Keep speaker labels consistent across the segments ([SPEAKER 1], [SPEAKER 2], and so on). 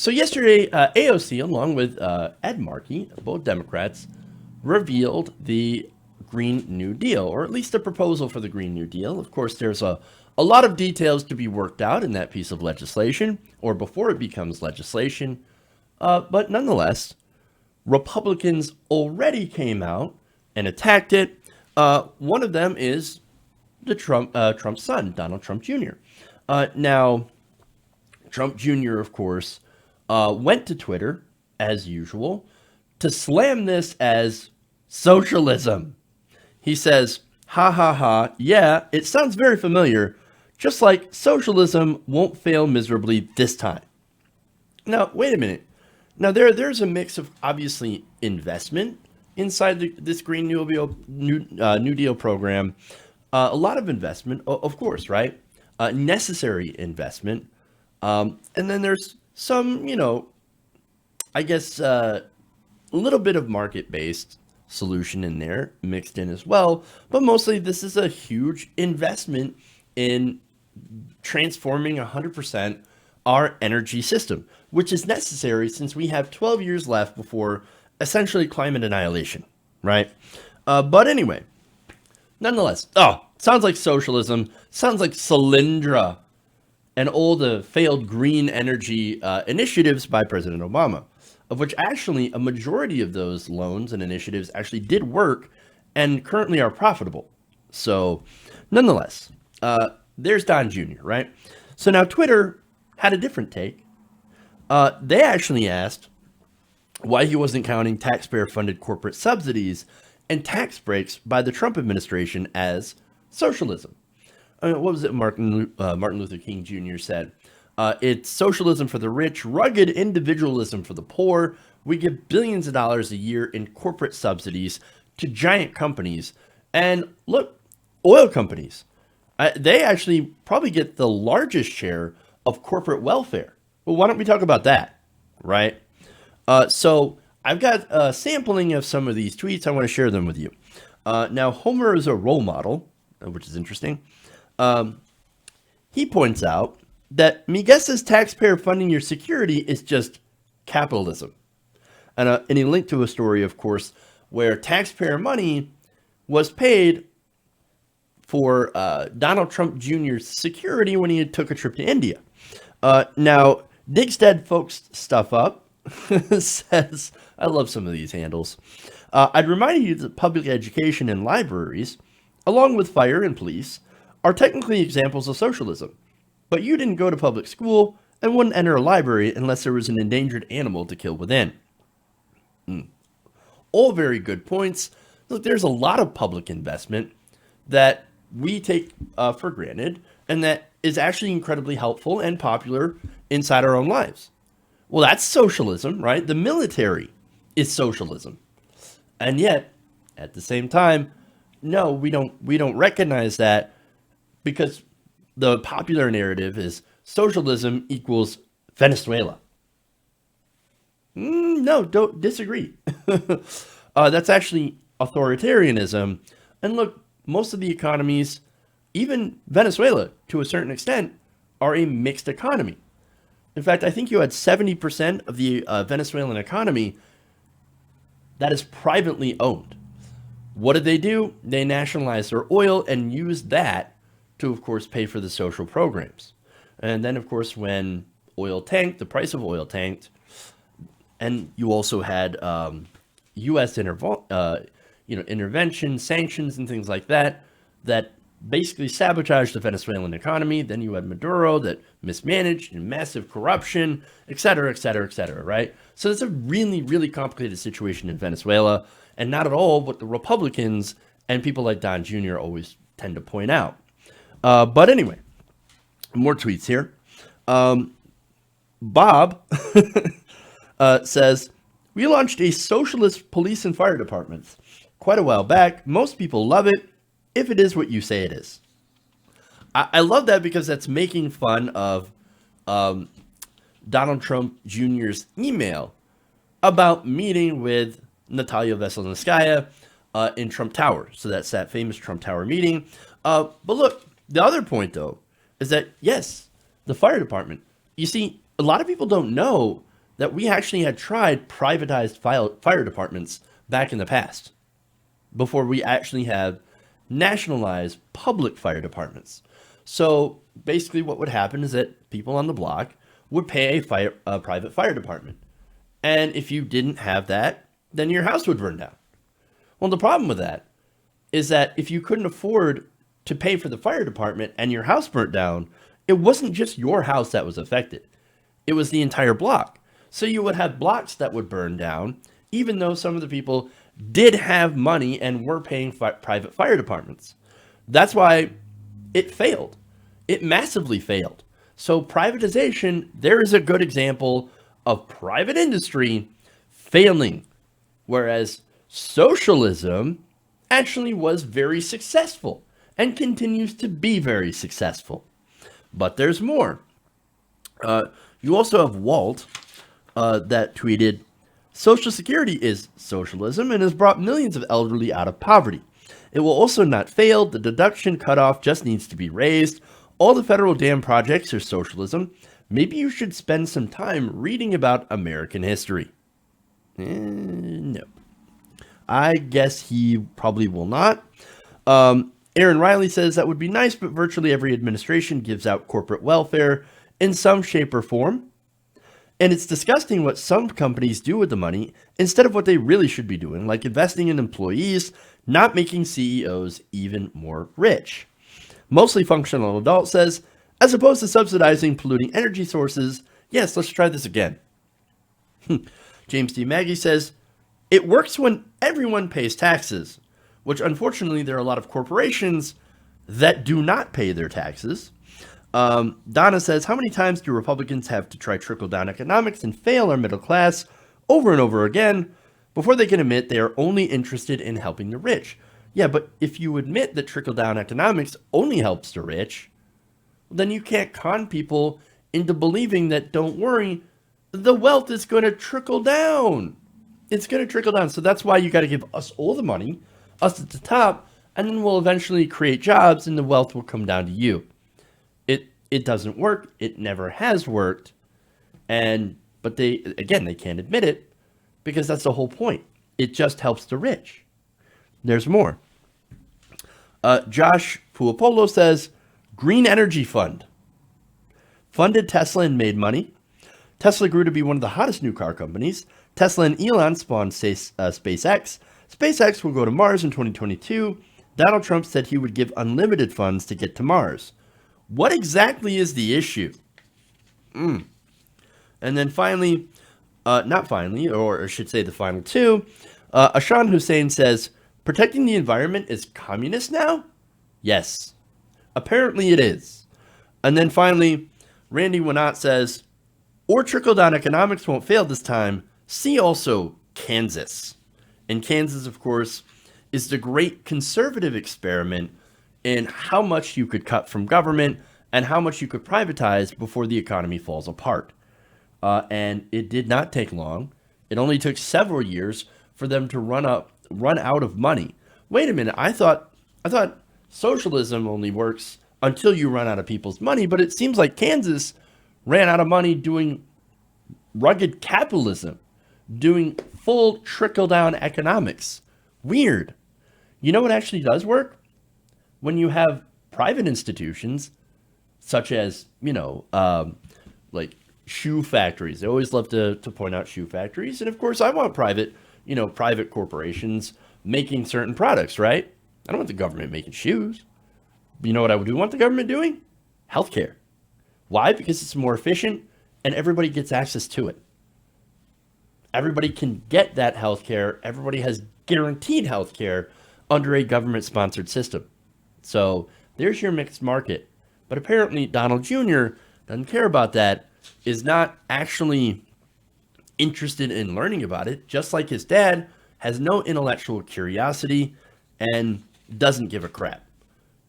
[SPEAKER 1] So yesterday, AOC, along with Ed Markey, both Democrats, revealed the Green New Deal, or at least a proposal for the Green New Deal. Of course, there's a lot of details to be worked out in that piece of legislation, or before it becomes legislation. But nonetheless, Republicans already came out and attacked it. One of them is the Trump's son, Donald Trump Jr. Now, Trump Jr., of course, went to Twitter, as usual, to slam this as socialism. He says, ha ha ha, yeah, it sounds very familiar, just like socialism won't fail miserably this time. Now, wait a minute. Now, there's a mix of, obviously, investment inside this Green New Deal program. A lot of investment, of course, right? Necessary investment. And then there's some, I guess a little bit of market-based solution in there mixed in as well. But mostly this is a huge investment in transforming 100% our energy system, which is necessary since we have 12 years left before essentially climate annihilation, right? But anyway, nonetheless, sounds like socialism, sounds like Solyndra, and all the failed green energy initiatives by President Obama, of which actually a majority of those loans and initiatives actually did work and currently are profitable. So nonetheless, there's Don Jr., right? So now Twitter had a different take. They actually asked why he wasn't counting taxpayer-funded corporate subsidies and tax breaks by the Trump administration as socialism. What was it Martin Luther King Jr. said? It's socialism for the rich, rugged individualism for the poor. We give billions of dollars a year in corporate subsidies to giant companies. And look, oil companies, they actually probably get the largest share of corporate welfare. Well, why don't we talk about that, right? So I've got a sampling of some of these tweets. I want to share them with you. Now, Homer is a role model, which is interesting. He points out that Miguel's taxpayer funding your security is just capitalism. And he linked to a story, of course, where taxpayer money was paid for Donald Trump Jr.'s security when he took a trip to India. Now, Digstead folks stuff up says, I love some of these handles. I'd remind you that public education and libraries, along with fire and police, are technically examples of socialism. But you didn't go to public school and wouldn't enter a library unless there was an endangered animal to kill within. All very good points. Look, there's a lot of public investment that we take for granted and that is actually incredibly helpful and popular inside our own lives. Well, that's socialism, right? The military is socialism. And yet, at the same time, no, we don't recognize that because the popular narrative is socialism equals Venezuela. No, don't disagree. That's actually authoritarianism. And look, most of the economies, even Venezuela to a certain extent, are a mixed economy. In fact, I think you had 70% of the Venezuelan economy that is privately owned. What did they do? They nationalized their oil and used that to, of course, pay for the social programs. And then, of course, when oil tanked, the price of oil tanked, and you also had U.S. intervention, sanctions, and things like that, that basically sabotaged the Venezuelan economy. Then you had Maduro that mismanaged and massive corruption, et cetera, et cetera, et cetera, right? So it's a really, really complicated situation in Venezuela, and not at all what the Republicans and people like Don Jr. always tend to point out. But anyway, more tweets here. Bob says, we launched a socialist police and fire departments quite a while back. Most people love it if it is what you say it is. I love that because that's making fun of Donald Trump Jr.'s email about meeting with Natalia Veselnitskaya in Trump Tower. So that's that famous Trump Tower meeting. But look, the other point, though, is that, yes, the fire department, you see, a lot of people don't know that we actually had tried privatized fire departments back in the past before we actually had nationalized public fire departments. So basically, what would happen is that people on the block would pay a private fire department. And if you didn't have that, then your house would burn down. Well, the problem with that is that if you couldn't afford to pay for the fire department and your house burnt down, it wasn't just your house that was affected. It was the entire block. So you would have blocks that would burn down, even though some of the people did have money and were paying private fire departments. That's why it failed. It massively failed. So privatization, there is a good example of private industry failing, whereas socialism actually was very successful and continues to be very successful. But there's more. You also have Walt that tweeted, Social Security is socialism and has brought millions of elderly out of poverty. It will also not fail. The deduction cutoff just needs to be raised. All the federal dam projects are socialism. Maybe you should spend some time reading about American history. No. I guess he probably will not. Aaron Riley says that would be nice, but virtually every administration gives out corporate welfare in some shape or form. And it's disgusting what some companies do with the money instead of what they really should be doing, like investing in employees, not making CEOs even more rich. Mostly Functional Adult says, as opposed to subsidizing polluting energy sources, yes, let's try this again. James D. Maggie says, it works when everyone pays taxes, which unfortunately there are a lot of corporations that do not pay their taxes. Donna says, how many times do Republicans have to try trickle-down economics and fail our middle class over and over again before they can admit they are only interested in helping the rich? Yeah, but if you admit that trickle-down economics only helps the rich, then you can't con people into believing that, don't worry, the wealth is going to trickle down. It's going to trickle down. So that's why you got to give us all the money, us at the top, and then we'll eventually create jobs and the wealth will come down to you. It doesn't work. It never has worked. But they can't admit it because that's the whole point. It just helps the rich. There's more. Josh Puopolo says, Green Energy Fund. Funded Tesla and made money. Tesla grew to be one of the hottest new car companies. Tesla and Elon spawned SpaceX. SpaceX will go to Mars in 2022. Donald Trump said he would give unlimited funds to get to Mars. What exactly is the issue? And then finally, or I should say the final two, Ashan Hussein says, protecting the environment is communist now? Yes. Apparently it is. And then finally, Randy Winott says, or trickle-down economics won't fail this time. See also Kansas. And Kansas, of course, is the great conservative experiment in how much you could cut from government and how much you could privatize before the economy falls apart. And it did not take long. It only took several years for them to run out of money. Wait a minute, I thought socialism only works until you run out of people's money, but it seems like Kansas ran out of money doing rugged capitalism, doing full trickle-down economics. Weird. You know what actually does work? When you have private institutions, such as, like shoe factories. They always love to point out shoe factories. And of course, I want private corporations making certain products, right? I don't want the government making shoes. You know what I do want the government doing? Healthcare. Why? Because it's more efficient and everybody gets access to it. Everybody can get that healthcare. Everybody has guaranteed healthcare under a government-sponsored system. So there's your mixed market. But apparently Donald Jr. doesn't care about that, is not actually interested in learning about it, just like his dad has no intellectual curiosity and doesn't give a crap.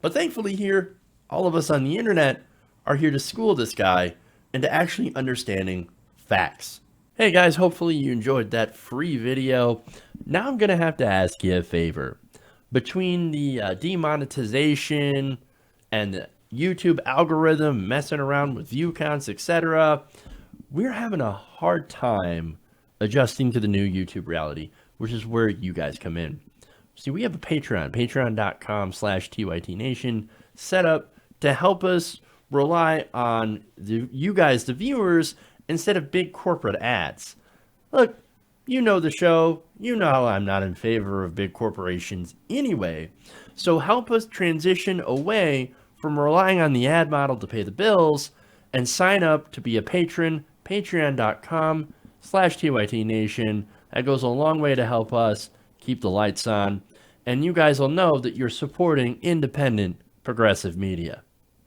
[SPEAKER 1] But thankfully here, all of us on the internet are here to school this guy into actually understanding facts. Hey guys, hopefully you enjoyed that free video. Now I'm going to have to ask you a favor. Between the demonetization and the YouTube algorithm messing around with view counts, etc., we're having a hard time adjusting to the new YouTube reality, which is where you guys come in. See, we have a patreon.com/TYTNation set up to help us rely on you guys, the viewers, instead of big corporate ads. Look, you know the show. You know I'm not in favor of big corporations anyway. So help us transition away from relying on the ad model to pay the bills and sign up to be a patron, patreon.com/TYTNation. That goes a long way to help us keep the lights on. And you guys will know that you're supporting independent progressive media.